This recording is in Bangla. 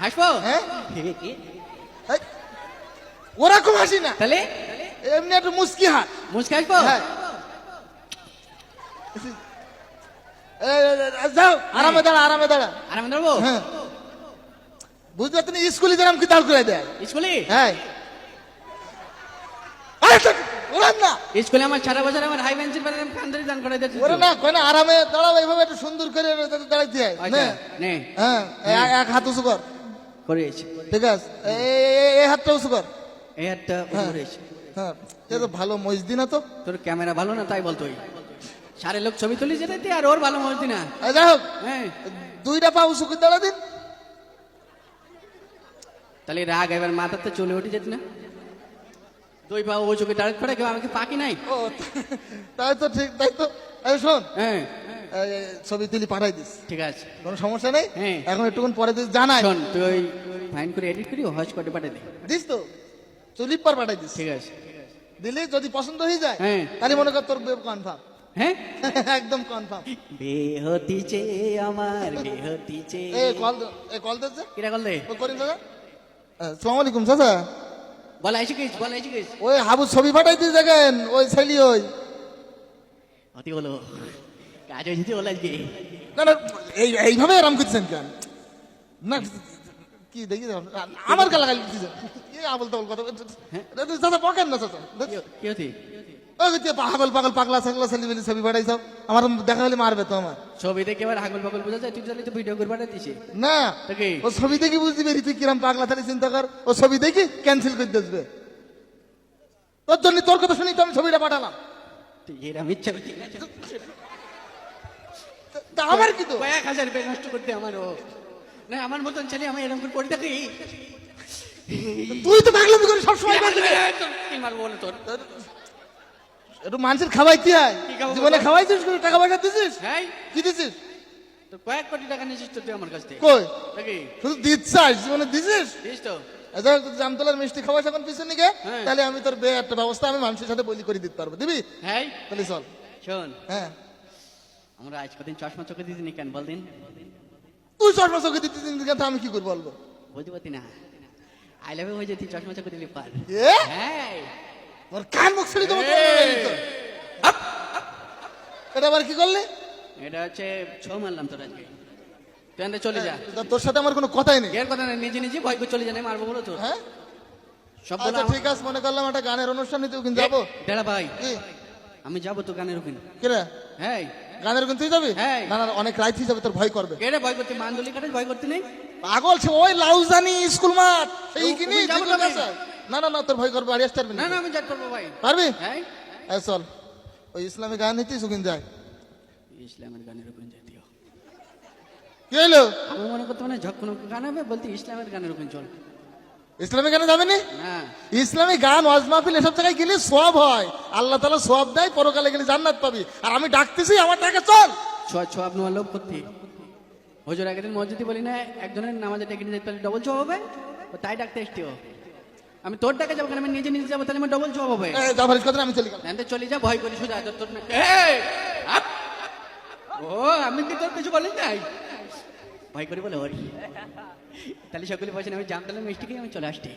হাসবো? হ্যাঁ কি? এই, ওরকম হাসি না, তাহলে এমনি একটু মুস্কি হাস। মুচকে হাসবো? হ্যাঁ যাও, আরামে দাঁড়া, আরামে দাঁড়া। আরাম ধরবো? হ্যাঁ বুঝতে পারছেন, স্কুলে যেরকম কি দাঁড় করে দেয়। স্কুলে? হ্যাঁ আরে তো, ওরা না, স্কুলে আমার সারা বছর আমার হাই বেঞ্চের বেলা কান ধরে দান করে দিচ্ছি। ওরা না কয় না আরামে দাঁড়াও, এইভাবে একটু সুন্দর করে দাঁড়াইতে হয়। আচ্ছা, নে হ্যাঁ এক হাত উঁচু কর, করেছি। ঠিক আছে, এই হাতটা উঁচু কর। এই একটা করেছি। হ্যাঁ এ তো ভালো মজদি না তো। তোর ক্যামেরা ভালো না তাই বলতো। সারে লোক ছবি তুলি যেতে আর ওর ভালো মজদি না। যাই হোক, হ্যাঁ দুইটা পা উঁচু করে দাঁড়া দিন। তাহলে রাগ এবার মাথাতে চলে উঠে যেত না। দুই পা ও চোখে দাঁড়াতে পারে কেউ, আমাকে পাকি নাই। ও তাই তো, ঠিক তাই তো। এই শোন, হ্যাঁ ছবি তুলি পাঠাই দিস, ঠিক আছে। কোনো সমস্যা নেই। হ্যাঁ। এখন একটুক্ষণ পরে দিস, জানাই শোন তুই ওই ফাইন করে এডিট করি হজ করে পাঠিয়ে দে। দিস তো, চুলিপ পর পাঠাই দিস। ঠিক আছে। দিলি যদি পছন্দ হয়ে যায়, হ্যাঁ। তাহলে মনে কর তোর কনফার্ম, হ্যাঁ একদম কনফার্ম। বেহতিছে আমার বেহতিছে। কল দিচ্ছে, কিরা করলে? ও করিম দাদা। আসসালামু আলাইকুম চাচা। বল আইসি কিস, বল আইসি কিস। ওই হাবু ছবি পাঠাই দিস দেখেন, ওই ছেলি ওই। অতি বলো কাজ হয়েছে বল আজকে। না না, এইভাবে আরাম করছেন কেন? না কি দেখি আমার গালা গালি দিচ্ছেন, আবল তাবল কথা। চাচা বকেন না চাচা। কি হতি? ওই যে পাগল পাগল পাগলা ছাগলা ছেলে মিলি ছবি পাঠাইছ, আমার দেখা হলে মারবে তো আমার। ছবি দেখে এবার হাগল পাগল বোঝা যায়, তুই জানি তো ভিডিও করে পাঠাইছিস না তাকে। ও ছবি দেখি বুঝতে পেরি তুই কিরম পাগলা থাকি চিন্তা কর। ও ছবি দেখি ক্যান্সেল করে দিসবে, তোর জন্য তোর কথা শুনি তো আমি ছবিটা পাঠালাম। তুই এরা মিথ্যা বলছিস। তা আমার কি তো, কয়েক হাজার টাকা নষ্ট করতে আমারও না, আমার মতন ছেলে আমি এরকম করে পড়ে থাকি। তুই তো পাগলামি করিস সবসময়। কি মারবো বলে তোর? একটু মানুষের খাওয়াইতে হয়, কি খাওয়াবো? জীবনে খাওয়াইছিস, টাকা পয়সা দিছিস, হ্যাঁ কি দিছিস? তো কয়েক কোটি টাকা নিয়েছিস তো তুই আমার কাছ থেকে কই নাকি? শুধু দিচ্ছিস, জীবনে দিছিস? দিস তো। আচ্ছা জামতলার মিষ্টি খাওয়াইছ এখন পিছনে গিয়ে, হ্যাঁ। তাহলে আমি তোর একটা ব্যবস্থা আমি মানুষের সাথে বলি করে দিতে পারবো, দিবি? হ্যাঁ তাহলে চল। শোন, হ্যাঁ আমরা আজ কদিন চশমা চোখে দিদিনি কেন বল দিন? তুই চশমা চোখে দিতে দিন কথা আমি কি করবো বলবো? বুঝতে পারতি না, আই লাভ ইউ হয়ে যেতি চশমা চোখে দিলি পার। এ হ্যাঁ তোর কান মুখ ছেড়ে দেবো। এটা আবার কি করলি? এটা হচ্ছে ছো মারলাম তোর আজকে। তুই আনতে চলে যা। তোর সাথে আমার কোনো কথাই নেই। এর কথা না, নিজে নিজে ভয় করে চলে জানে মারবো বলো তোর। হ্যাঁ সব আচ্ছা বলা ঠিক আছে, মনে করলাম একটা গানের অনুষ্ঠানে তুই ওখানে যাবো। দাঁড়া ভাই, কি আমি যাবো তো গানের ওখানে। কিরে হ্যাঁ গানের ওখানে তুই যাবি? হ্যাঁ। না না অনেক রাইত হয়ে যাবে, তোর ভয় করবে। কেটে ভয় করতে, মান্দুলি কাটে ভয় করতে নেই। পাগল সে ওই লাউজানি স্কুল মাঠ সেই কিনি ওখানে যাবো যেগুলো তবে। আছে। না না না তোর ভয় করবে, আড়িয়ে আসতে পারবি না না। না আমি যাই করবো ভাই। পারবি? হ্যাঁ এই চল, ওই ইসলামী গান নিতিস ওখানে যায়। ইসলামের গানের ওখানে যেতেও কি হলো? আমি মনে করতে মানে যখন গান হবে বলতে ইসলামের গানের ওখানে চল। ইসলামী গানে যাবে না? না ইসলামী গান ওয়াজ মাহফিল এসব জায়গায় গেলে সওয়াব হয়, আল্লাহ তাআলা সওয়াব দেয়, পরকালে গেলে জান্নাত পাবি। আর আমি ডাকতেছি আমার টাকা চল। ছোয়াব নোয়া লোক করতে হজুর আগের দিন মসজিদে বলি না, একজনের নামাজে ডেকে নিয়ে যেতে ডবল ছোয়াব হবে, ও তাই ডাকতে এসছি। ও আমি তোর ডাকে যাবো, আমি নিজে নিজে যাবো, তাহলে আমার ডবল ছোয়াব হবে। জাফরিস কথা আমি চলে গেলাম। জানতে চলে যা, ভয় করি সোজা তোর না। ও আমি কি তোর কিছু বলি নাই, ভয় করি বলে ওর। তাহলে সকলে বলছেন আমি জানতাম মিষ্টি খেয়ে আমি চলে আসছি।